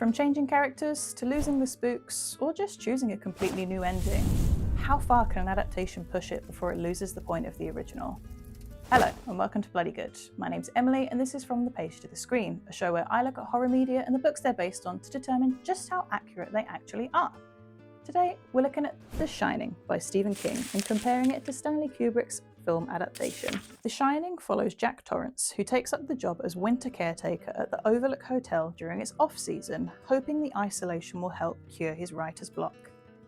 From changing characters, to losing the spooks, or just choosing a completely new ending, how far can an adaptation push it before it loses the point of the original? Hello, and welcome to Bloody Good. My name's Emily, and this is From the Page to the Screen, a show where I look at horror media and the books they're based on to determine just how accurate they actually are. Today, we're looking at The Shining by Stephen King and comparing it to Stanley Kubrick's film adaptation. The Shining follows Jack Torrance, who takes up the job as winter caretaker at the Overlook Hotel during its off-season, hoping the isolation will help cure his writer's block.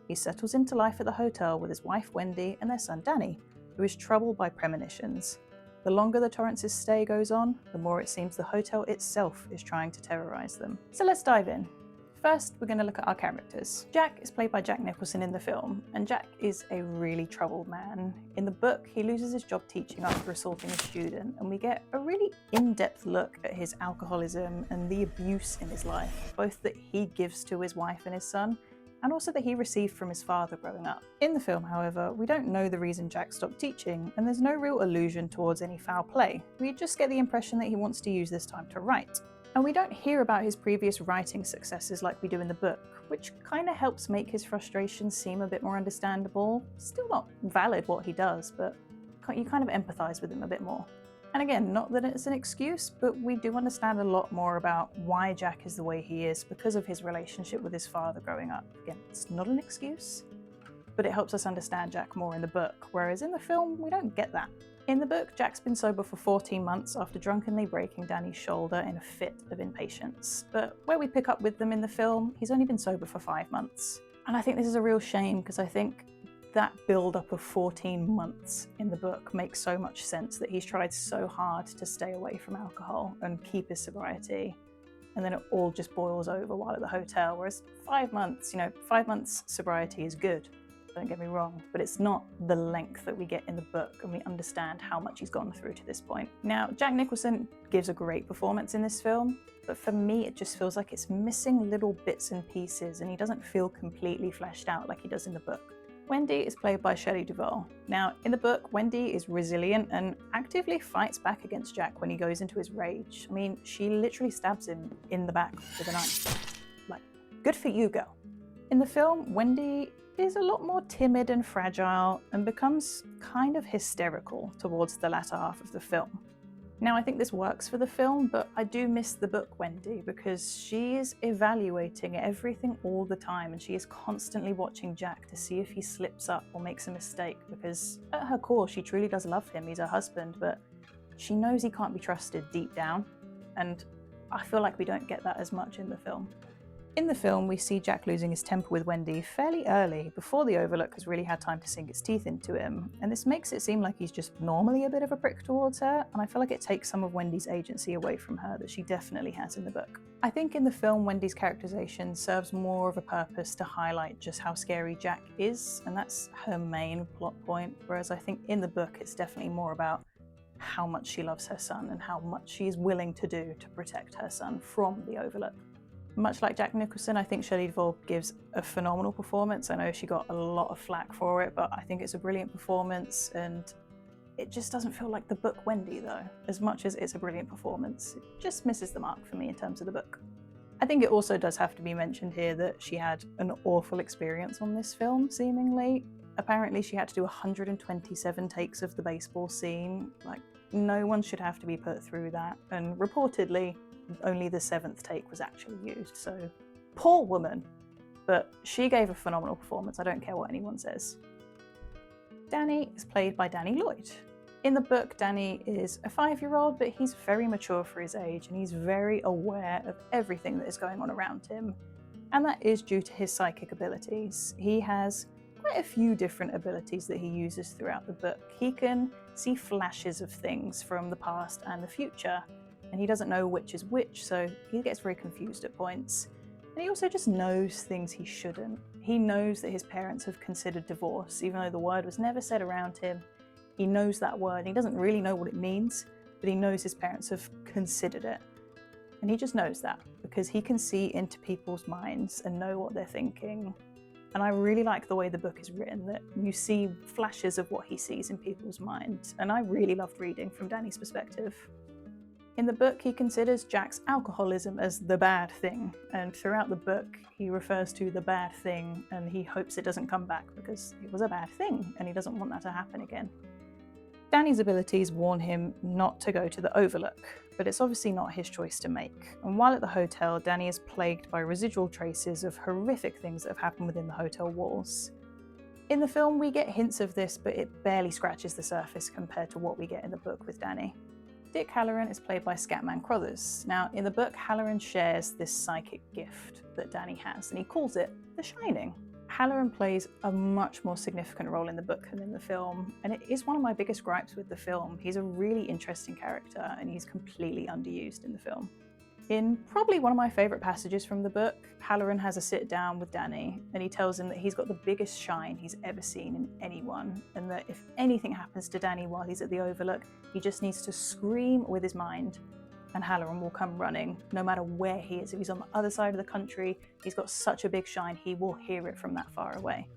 He settles into life at the hotel with his wife Wendy and their son Danny, who is troubled by premonitions. The longer the Torrance's stay goes on, the more it seems the hotel itself is trying to terrorise them. So let's dive in. First, we're going to look at our characters. Jack is played by Jack Nicholson in the film, and Jack is a really troubled man. In the book, he loses his job teaching after assaulting a student, and we get a really in-depth look at his alcoholism and the abuse in his life, both that he gives to his wife and his son, and also that he received from his father growing up. In the film, however, we don't know the reason Jack stopped teaching, and there's no real allusion towards any foul play. We just get the impression that he wants to use this time to write. And we don't hear about his previous writing successes like we do in the book, which kind of helps make his frustrations seem a bit more understandable. Still not valid what he does, but you kind of empathise with him a bit more. And again, not that it's an excuse, but we do understand a lot more about why Jack is the way he is because of his relationship with his father growing up. Again, it's not an excuse, but it helps us understand Jack more in the book, whereas in the film, we don't get that. In the book, Jack's been sober for 14 months after drunkenly breaking Danny's shoulder in a fit of impatience. But where we pick up with them in the film, he's only been sober for 5 months. And I think this is a real shame because I think that build-up of 14 months in the book makes so much sense, that he's tried so hard to stay away from alcohol and keep his sobriety. And then it all just boils over while at the hotel, whereas 5 months, 5 months sobriety is good. Don't get me wrong, but it's not the length that we get in the book, and we understand how much he's gone through to this point. Now, Jack Nicholson gives a great performance in this film, but for me it just feels like it's missing little bits and pieces, and he doesn't feel completely fleshed out like he does in the book. Wendy is played by Shelley Duvall. Now, in the book, Wendy is resilient and actively fights back against Jack when he goes into his rage. I mean, she literally stabs him in the back with a knife. Like, good for you, girl. In the film, Wendy is a lot more timid and fragile and becomes kind of hysterical towards the latter half of the film. Now, I think this works for the film, but I do miss the book Wendy because she is evaluating everything all the time, and she is constantly watching Jack to see if he slips up or makes a mistake, because at her core, she truly does love him. He's her husband, but she knows he can't be trusted deep down, and I feel like we don't get that as much in the film. In the film, we see Jack losing his temper with Wendy fairly early, before the Overlook has really had time to sink its teeth into him, and this makes it seem like he's just normally a bit of a prick towards her, and I feel like it takes some of Wendy's agency away from her that she definitely has in the book. I think in the film, Wendy's characterization serves more of a purpose to highlight just how scary Jack is, and that's her main plot point, whereas I think in the book it's definitely more about how much she loves her son and how much she is willing to do to protect her son from the Overlook. Much like Jack Nicholson, I think Shelley Duvall gives a phenomenal performance. I know she got a lot of flack for it, but I think it's a brilliant performance, and it just doesn't feel like the book Wendy though. As much as it's a brilliant performance, it just misses the mark for me in terms of the book. I think it also does have to be mentioned here that she had an awful experience on this film, seemingly. Apparently she had to do 127 takes of the baseball scene. Like, no one should have to be put through that, and reportedly, only the 7th take was actually used, so poor woman. But she gave a phenomenal performance, I don't care what anyone says. Danny is played by Danny Lloyd. In the book, Danny is a 5-year-old, but he's very mature for his age, and he's very aware of everything that is going on around him. And that is due to his psychic abilities. He has quite a few different abilities that he uses throughout the book. He can see flashes of things from the past and the future, and he doesn't know which is which, so he gets very confused at points. And he also just knows things he shouldn't. He knows that his parents have considered divorce, even though the word was never said around him. He knows that word, and he doesn't really know what it means, but he knows his parents have considered it. And he just knows that, because he can see into people's minds and know what they're thinking. And I really like the way the book is written, that you see flashes of what he sees in people's minds, and I really loved reading from Danny's perspective. In the book, he considers Jack's alcoholism as the bad thing, and throughout the book, he refers to the bad thing and he hopes it doesn't come back because it was a bad thing and he doesn't want that to happen again. Danny's abilities warn him not to go to the Overlook, but it's obviously not his choice to make. And while at the hotel, Danny is plagued by residual traces of horrific things that have happened within the hotel walls. In the film, we get hints of this, but it barely scratches the surface compared to what we get in the book with Danny. Dick Halloran is played by Scatman Crothers. Now, in the book, Halloran shares this psychic gift that Danny has, and he calls it The Shining. Halloran plays a much more significant role in the book than in the film, and it is one of my biggest gripes with the film. He's a really interesting character, and he's completely underused in the film. In probably one of my favourite passages from the book, Halloran has a sit down with Danny, and he tells him that he's got the biggest shine he's ever seen in anyone, and that if anything happens to Danny while he's at the Overlook, he just needs to scream with his mind, and Halloran will come running, no matter where he is. If he's on the other side of the country, he's got such a big shine, he will hear it from that far away.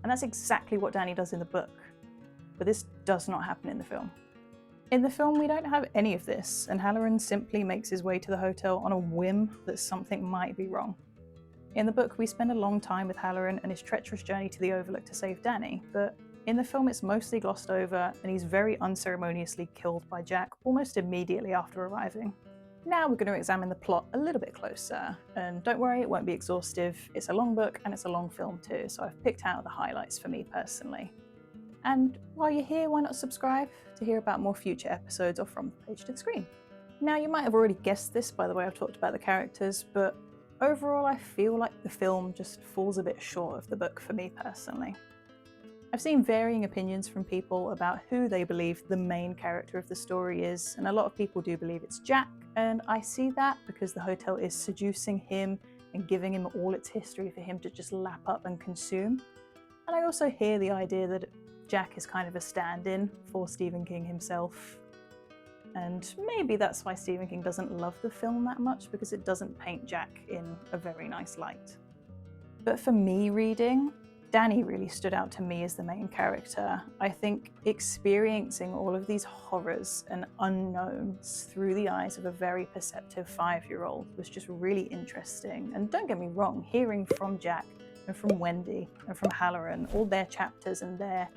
And that's exactly what Danny does in the book, but this does not happen in the film. In the film, we don't have any of this, and Halloran simply makes his way to the hotel on a whim that something might be wrong. In the book, we spend a long time with Halloran and his treacherous journey to the Overlook to save Danny, but in the film it's mostly glossed over and he's very unceremoniously killed by Jack almost immediately after arriving. Now we're going to examine the plot a little bit closer, and don't worry, it won't be exhaustive. It's a long book and it's a long film too, so I've picked out the highlights for me personally. And while you're here, why not subscribe to hear about more future episodes of From the Page to the Screen. Now, you might have already guessed this by the way I've talked about the characters, but overall I feel like the film just falls a bit short of the book for me personally. I've seen varying opinions from people about who they believe the main character of the story is, and a lot of people do believe it's Jack, and I see that because the hotel is seducing him and giving him all its history for him to just lap up and consume. And I also hear the idea that Jack is kind of a stand-in for Stephen King himself. And maybe that's why Stephen King doesn't love the film that much, because it doesn't paint Jack in a very nice light. But for me reading, Danny really stood out to me as the main character. I think experiencing all of these horrors and unknowns through the eyes of a very perceptive 5-year-old was just really interesting. And don't get me wrong, hearing from Jack and from Wendy and from Halloran, all their chapters and their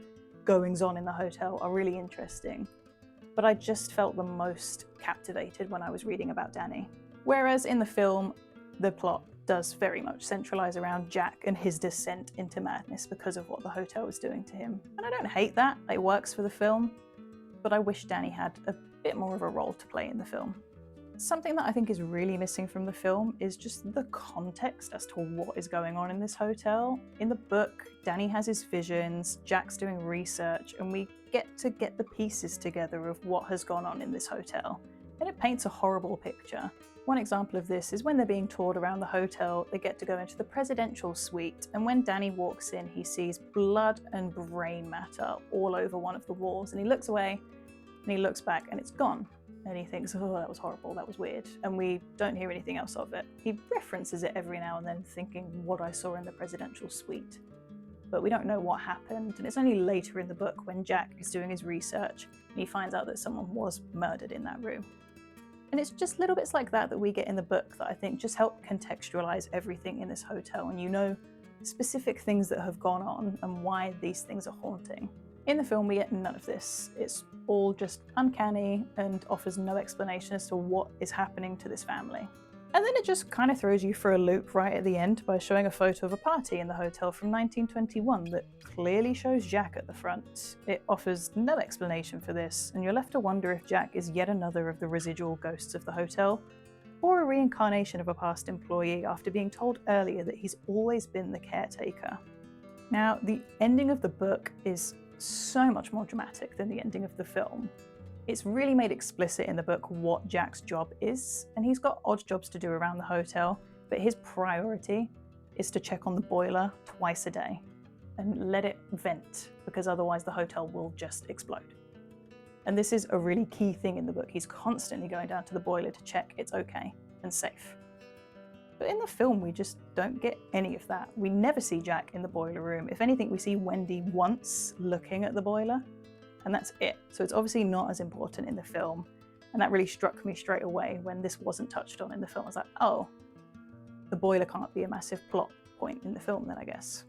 goings on in the hotel are really interesting. But I just felt the most captivated when I was reading about Danny. Whereas in the film, the plot does very much centralise around Jack and his descent into madness because of what the hotel was doing to him. And I don't hate that, it works for the film, but I wish Danny had a bit more of a role to play in the film. Something that I think is really missing from the film is just the context as to what is going on in this hotel. In the book, Danny has his visions, Jack's doing research, and we get to get the pieces together of what has gone on in this hotel. And it paints a horrible picture. One example of this is when they're being toured around the hotel, they get to go into the presidential suite, and when Danny walks in, he sees blood and brain matter all over one of the walls, and he looks away, and he looks back, and it's gone. And he thinks, oh, that was horrible, that was weird. And we don't hear anything else of it. He references it every now and then, thinking what I saw in the presidential suite. But we don't know what happened, and it's only later in the book when Jack is doing his research and he finds out that someone was murdered in that room. And it's just little bits like that that we get in the book that I think just help contextualize everything in this hotel, and you know specific things that have gone on and why these things are haunting. In the film, we get none of this. It's all just uncanny and offers no explanation as to what is happening to this family. And then it just kind of throws you for a loop right at the end by showing a photo of a party in the hotel from 1921 that clearly shows Jack at the front. It offers no explanation for this, and you're left to wonder if Jack is yet another of the residual ghosts of the hotel, or a reincarnation of a past employee after being told earlier that he's always been the caretaker. Now, the ending of the book is so much more dramatic than the ending of the film. It's really made explicit in the book what Jack's job is, and he's got odd jobs to do around the hotel, but his priority is to check on the boiler twice a day and let it vent, because otherwise the hotel will just explode. And this is a really key thing in the book. He's constantly going down to the boiler to check it's okay and safe. But in the film, we just don't get any of that. We never see Jack in the boiler room. If anything, we see Wendy once looking at the boiler, and that's it. So it's obviously not as important in the film. And that really struck me straight away when this wasn't touched on in the film. I was like, oh, the boiler can't be a massive plot point in the film then, I guess.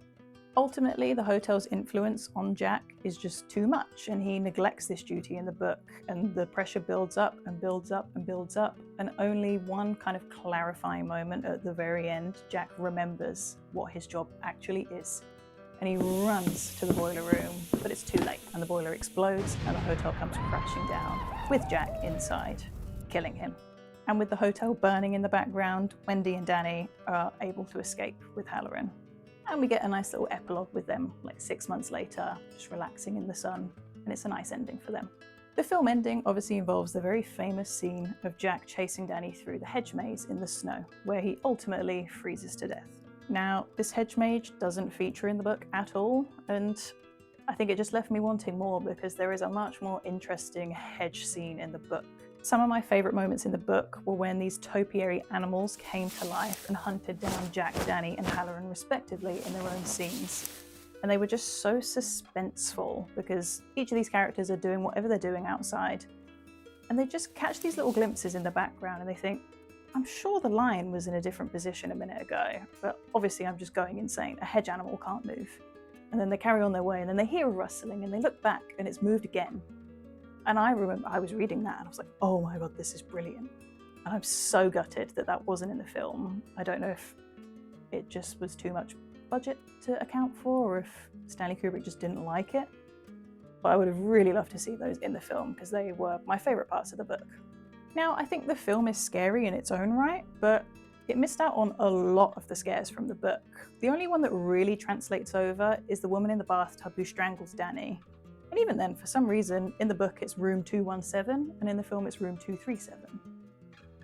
Ultimately, the hotel's influence on Jack is just too much, and he neglects this duty in the book, and the pressure builds up and builds up and builds up, and only one kind of clarifying moment at the very end, Jack remembers what his job actually is. And he runs to the boiler room, but it's too late, and the boiler explodes, and the hotel comes crashing down, with Jack inside, killing him. And with the hotel burning in the background, Wendy and Danny are able to escape with Halloran. And we get a nice little epilogue with them, like 6 months later, just relaxing in the sun, and it's a nice ending for them. The film ending obviously involves the very famous scene of Jack chasing Danny through the hedge maze in the snow, where he ultimately freezes to death. Now, this hedge maze doesn't feature in the book at all, and I think it just left me wanting more because there is a much more interesting hedge scene in the book. Some of my favourite moments in the book were when these topiary animals came to life and hunted down Jack, Danny and Halloran respectively in their own scenes. And they were just so suspenseful because each of these characters are doing whatever they're doing outside. And they just catch these little glimpses in the background and they think, I'm sure the lion was in a different position a minute ago, but obviously I'm just going insane. A hedge animal can't move. And then they carry on their way and then they hear a rustling and they look back and it's moved again. And I remember I was reading that and I was like, oh my God, this is brilliant. And I'm so gutted that that wasn't in the film. I don't know if it just was too much budget to account for or if Stanley Kubrick just didn't like it. But I would have really loved to see those in the film because they were my favourite parts of the book. Now, I think the film is scary in its own right, but it missed out on a lot of the scares from the book. The only one that really translates over is the woman in the bathtub who strangles Danny. And even then, for some reason, in the book it's room 217, and in the film it's room 237.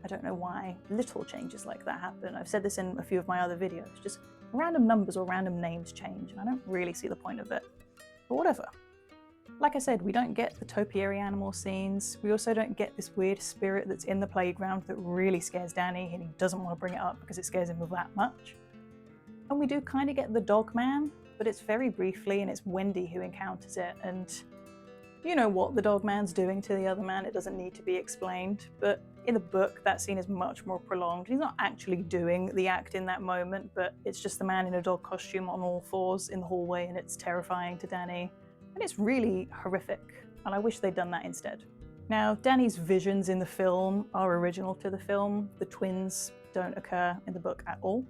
I don't know why little changes like that happen. I've said this in a few of my other videos, just random numbers or random names change, and I don't really see the point of it. But whatever. Like I said, we don't get the topiary animal scenes. We also don't get this weird spirit that's in the playground that really scares Danny, and he doesn't want to bring it up because it scares him that much. And we do kind of get the dog man, but it's very briefly, and it's Wendy who encounters it, and you know what the dog man's doing to the other man, it doesn't need to be explained, but in the book that scene is much more prolonged. He's not actually doing the act in that moment, but it's just the man in a dog costume on all fours in the hallway, and it's terrifying to Danny, and it's really horrific, and I wish they'd done that instead. Now, Danny's visions in the film are original to the film. The twins don't occur in the book at all.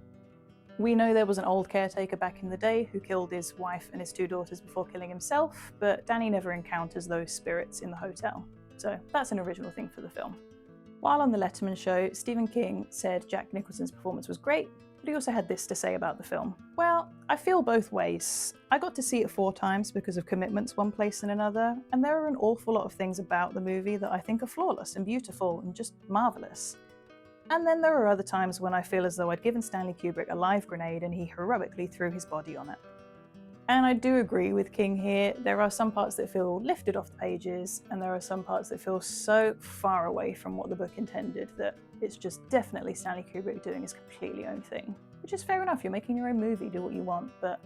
We know there was an old caretaker back in the day who killed his wife and his 2 daughters before killing himself, but Danny never encounters those spirits in the hotel. So that's an original thing for the film. While on the Letterman show, Stephen King said Jack Nicholson's performance was great, but he also had this to say about the film. Well, I feel both ways. I got to see it 4 times because of commitments one place and another, and there are an awful lot of things about the movie that I think are flawless and beautiful and just marvellous. And then there are other times when I feel as though I'd given Stanley Kubrick a live grenade and he heroically threw his body on it. And I do agree with King here. There are some parts that feel lifted off the pages, and there are some parts that feel so far away from what the book intended that it's just definitely Stanley Kubrick doing his completely own thing. Which is fair enough, you're making your own movie, do what you want, but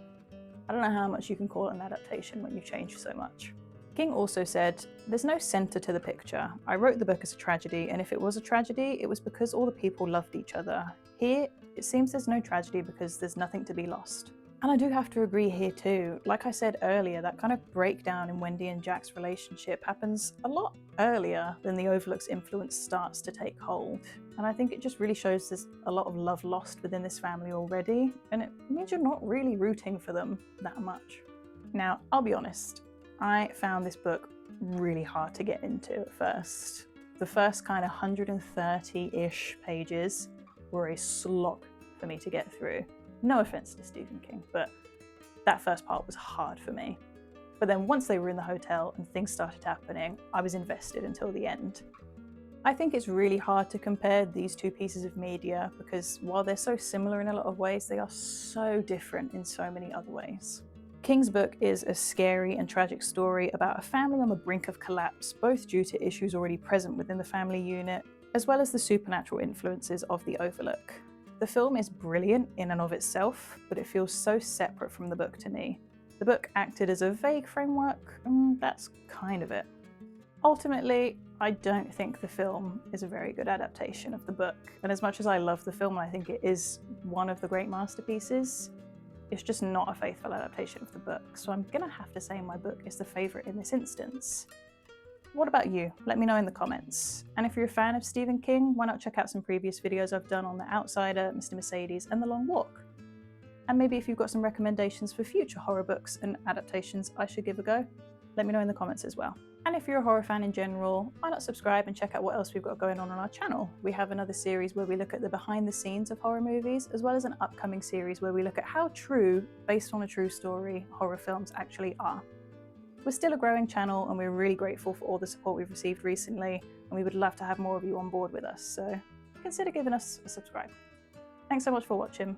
I don't know how much you can call it an adaptation when you've changed so much. King also said, there's no centre to the picture. I wrote the book as a tragedy, and if it was a tragedy, it was because all the people loved each other. Here, it seems there's no tragedy because there's nothing to be lost. And I do have to agree here too. Like I said earlier, that kind of breakdown in Wendy and Jack's relationship happens a lot earlier than the Overlook's influence starts to take hold. And I think it just really shows there's a lot of love lost within this family already, and it means you're not really rooting for them that much. Now, I'll be honest, I found this book really hard to get into at first. The first kind of 130-ish pages were a slog for me to get through. No offense to Stephen King, but that first part was hard for me. But then once they were in the hotel and things started happening, I was invested until the end. I think it's really hard to compare these 2 pieces of media because while they're so similar in a lot of ways, they are so different in so many other ways. King's book is a scary and tragic story about a family on the brink of collapse, both due to issues already present within the family unit, as well as the supernatural influences of the Overlook. The film is brilliant in and of itself, but it feels so separate from the book to me. The book acted as a vague framework, and that's kind of it. Ultimately, I don't think the film is a very good adaptation of the book. And as much as I love the film, and I think it is one of the great masterpieces, it's just not a faithful adaptation of the book. So I'm gonna have to say my book is the favourite in this instance. What about you? Let me know in the comments. And if you're a fan of Stephen King, why not check out some previous videos I've done on The Outsider, Mr. Mercedes, and The Long Walk? And maybe if you've got some recommendations for future horror books and adaptations I should give a go, let me know in the comments as well. And if you're a horror fan in general, why not subscribe and check out what else we've got going on our channel? We have another series where we look at the behind the scenes of horror movies, as well as an upcoming series where we look at how true, based on a true story, horror films actually are. We're still a growing channel and we're really grateful for all the support we've received recently, and we would love to have more of you on board with us, so consider giving us a subscribe. Thanks so much for watching.